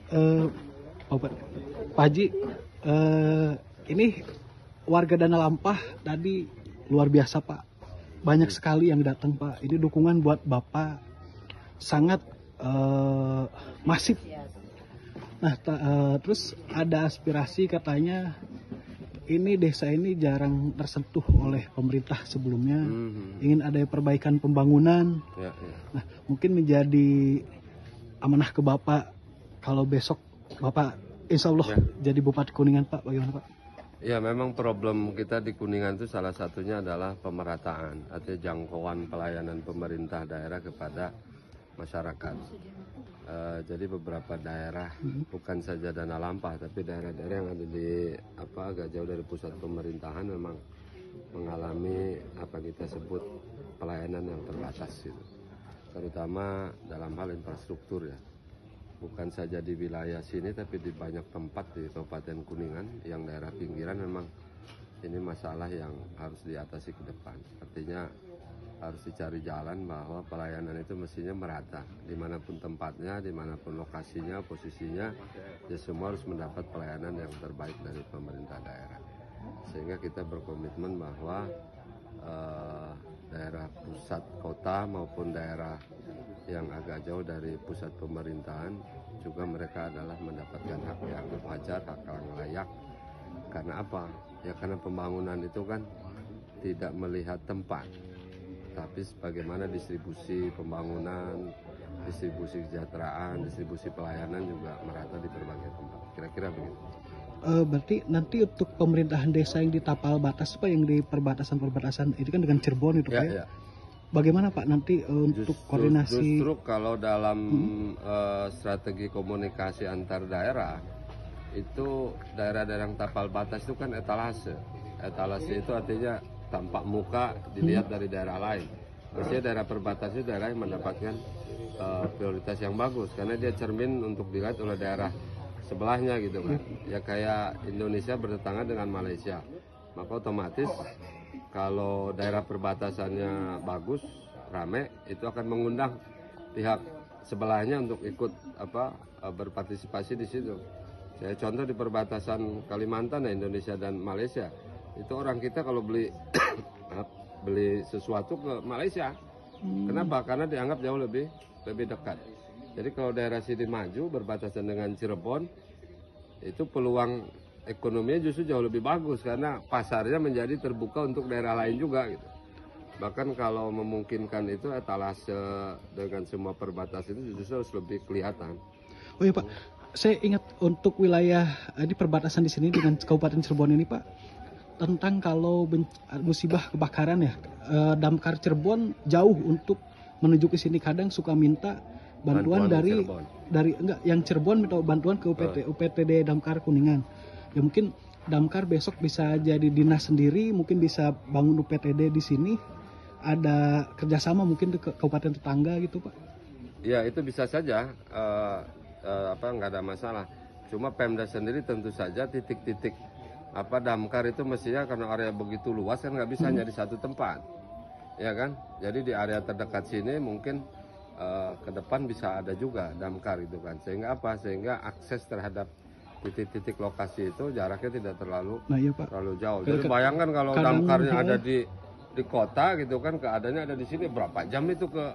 Eh, Pak Haji, ini warga Danau Lampah tadi luar biasa Pak, banyak sekali yang datang Pak. Ini dukungan buat Bapak sangat masif. Nah, terus ada aspirasi katanya ini desa ini jarang tersentuh oleh pemerintah sebelumnya, ingin ada perbaikan pembangunan. Nah, mungkin menjadi amanah ke Bapak kalau besok Bapak insya Allah jadi Bupati Kuningan Pak, bagaimana Pak? Ya, memang problem kita di Kuningan itu salah satunya adalah pemerataan, artinya jangkauan pelayanan pemerintah daerah kepada masyarakat. Jadi beberapa daerah, bukan saja Danau Lampah, tapi daerah-daerah yang ada di agak jauh dari pusat pemerintahan memang mengalami apa kita sebut pelayanan yang terbatas gitu. Terutama dalam hal infrastruktur ya. Bukan saja di wilayah sini, tapi di banyak tempat di Kabupaten Kuningan yang daerah pinggiran memang ini masalah yang harus diatasi ke depan. Artinya harus dicari jalan bahwa pelayanan itu mestinya merata. Dimanapun tempatnya, dimanapun lokasinya, posisinya, ya semua harus mendapat pelayanan yang terbaik dari pemerintah daerah. Sehingga kita berkomitmen bahwa daerah pusat kota maupun daerah yang agak jauh dari pusat pemerintahan juga mereka adalah mendapatkan hak yang wajar, hak yang layak. Karena apa? Ya karena pembangunan itu kan tidak melihat tempat, tapi bagaimana distribusi pembangunan, distribusi kesejahteraan, distribusi pelayanan juga merata di berbagai tempat. Kira-kira begitu. Berarti nanti untuk pemerintahan desa yang di tapal batas Pak, yang di perbatasan-perbatasan itu kan dengan Cirebon itu Pak ya? Bagaimana Pak nanti untuk koordinasi? Justru kalau dalam strategi komunikasi antar daerah, itu daerah-daerah yang tapal batas itu kan etalase. Etalase itu artinya tampak muka dilihat dari daerah lain. Maksudnya daerah perbatasan itu daerah yang mendapatkan prioritas yang bagus karena dia cermin untuk dilihat oleh daerah sebelahnya gitu kan. Ya kayak Indonesia bertetangga dengan Malaysia, maka otomatis kalau daerah perbatasannya bagus, rame, itu akan mengundang pihak sebelahnya untuk ikut berpartisipasi di situ. Saya contoh di perbatasan Kalimantan ya, Indonesia dan Malaysia. Itu orang kita kalau beli beli sesuatu ke Malaysia. Kenapa? Karena dianggap jauh lebih dekat. Jadi kalau daerah sini maju berbatasan dengan Cirebon, itu peluang ekonominya justru jauh lebih bagus karena pasarnya menjadi terbuka untuk daerah lain juga gitu. Bahkan kalau memungkinkan itu etalase dengan semua perbatasan itu justru harus lebih kelihatan. Oh iya Pak, saya ingat untuk wilayah di perbatasan di sini dengan Kabupaten Cirebon ini Pak, tentang kalau musibah kebakaran ya, damkar Cirebon jauh untuk menuju ke sini, kadang suka minta bantuan dari enggak yang Cirebon minta bantuan ke UPTD Damkar Kuningan. Ya mungkin damkar besok bisa jadi dinas sendiri, mungkin bisa bangun UPTD di sini, ada kerjasama mungkin ke kabupaten tetangga gitu Pak. Ya itu bisa saja, nggak ada masalah. Cuma Pemda sendiri tentu saja titik-titik damkar itu mestinya karena area begitu luas kan nggak bisa hanya di satu tempat, ya kan? Jadi di area terdekat sini mungkin ke depan bisa ada juga damkar itu kan. Sehingga sehingga akses terhadap titik-titik lokasi itu jaraknya tidak terlalu jauh. Jadi bayangkan kalau damkarnya ada di kota gitu kan, keadaannya ada di sini, berapa jam itu ke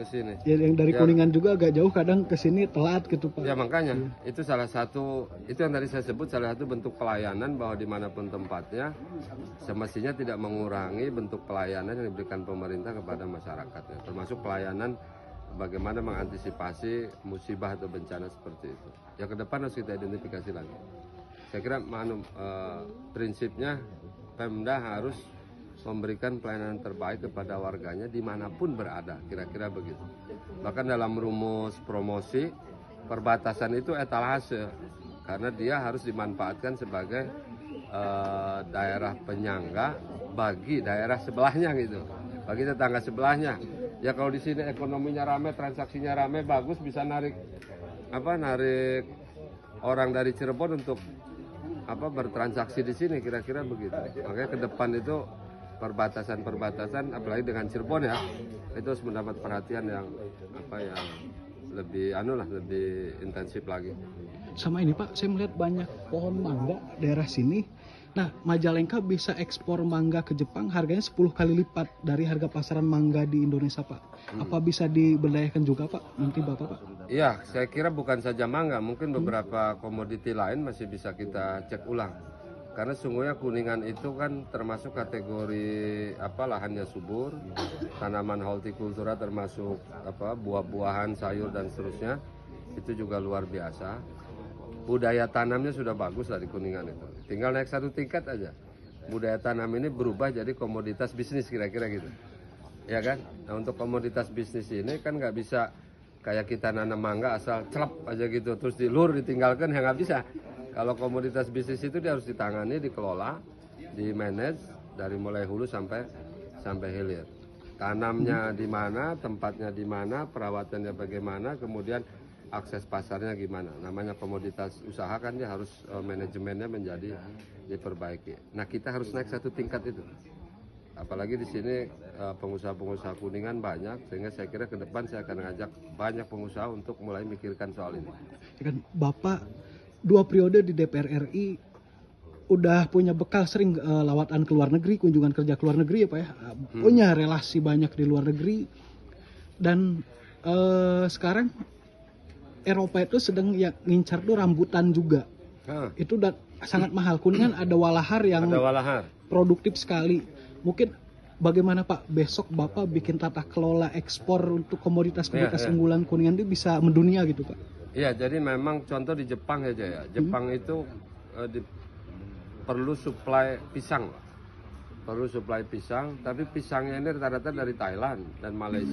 sini. Ya, yang dari Kuningan juga agak jauh, kadang ke sini telat gitu Pak. Ya makanya itu salah satu, itu yang tadi saya sebut salah satu bentuk pelayanan bahwa dimanapun tempatnya semestinya tidak mengurangi bentuk pelayanan yang diberikan pemerintah kepada masyarakatnya, termasuk pelayanan bagaimana mengantisipasi musibah atau bencana seperti itu. Ya ke depan harus kita identifikasi lagi. Saya kira prinsipnya Pemda harus memberikan pelayanan terbaik kepada warganya dimanapun berada, kira-kira begitu. Bahkan dalam rumus promosi, perbatasan itu etalase, karena dia harus dimanfaatkan sebagai daerah penyangga bagi daerah sebelahnya gitu, bagi tetangga sebelahnya. Ya kalau di sini ekonominya rame, transaksinya rame, bagus, bisa narik orang dari Cirebon untuk bertransaksi di sini, kira-kira begitu. Makanya ke depan itu perbatasan-perbatasan, apalagi dengan Cirebon ya, itu harus mendapat perhatian yang lebih intensif lagi. Sama ini Pak, saya melihat banyak pohon mangga daerah sini. Nah, Majalengka bisa ekspor mangga ke Jepang harganya 10 kali lipat dari harga pasaran mangga di Indonesia Pak. Apa bisa diberdayakan juga Pak nanti Bapak Pak? Iya, saya kira bukan saja mangga, mungkin beberapa komoditi lain masih bisa kita cek ulang. Karena sungguhnya Kuningan itu kan termasuk kategori lahannya subur, tanaman hortikultura termasuk buah-buahan, sayur dan seterusnya. Itu juga luar biasa. Budaya tanamnya sudah bagus lah di Kuningan itu. Tinggal naik satu tingkat aja. Budaya tanam ini berubah jadi komoditas bisnis kira-kira gitu. Ya kan? Nah, untuk komoditas bisnis ini kan nggak bisa kayak kita nanam mangga asal celap aja gitu. Terus dilur ditinggalkan, ya nggak bisa. Kalau komoditas bisnis itu dia harus ditangani, dikelola, di-manage dari mulai hulu sampai hilir. Tanamnya di mana, tempatnya di mana, perawatannya bagaimana, kemudian akses pasarnya gimana. Namanya komoditas usaha kan dia harus manajemennya menjadi diperbaiki. Nah, kita harus naik satu tingkat itu. Apalagi di sini pengusaha-pengusaha Kuningan banyak, sehingga saya kira ke depan saya akan ngajak banyak pengusaha untuk mulai mikirkan soal ini. Ya kan, Bapak 2 periode di DPR RI udah punya bekal sering lawatan ke luar negeri, kunjungan kerja ke luar negeri ya Pak ya. Punya relasi banyak di luar negeri. Dan sekarang Eropa itu sedang ngincar tuh rambutan juga. Itu udah sangat mahal. Kuningan ada Walahar yang produktif sekali. Mungkin bagaimana Pak besok Bapak bikin tata kelola ekspor untuk komoditas-komoditas unggulan Kuningan itu bisa mendunia gitu Pak? Iya, jadi memang contoh di Jepang aja ya. Jepang itu perlu suplai pisang. Perlu suplai pisang, tapi pisangnya ini rata-rata dari Thailand dan Malaysia.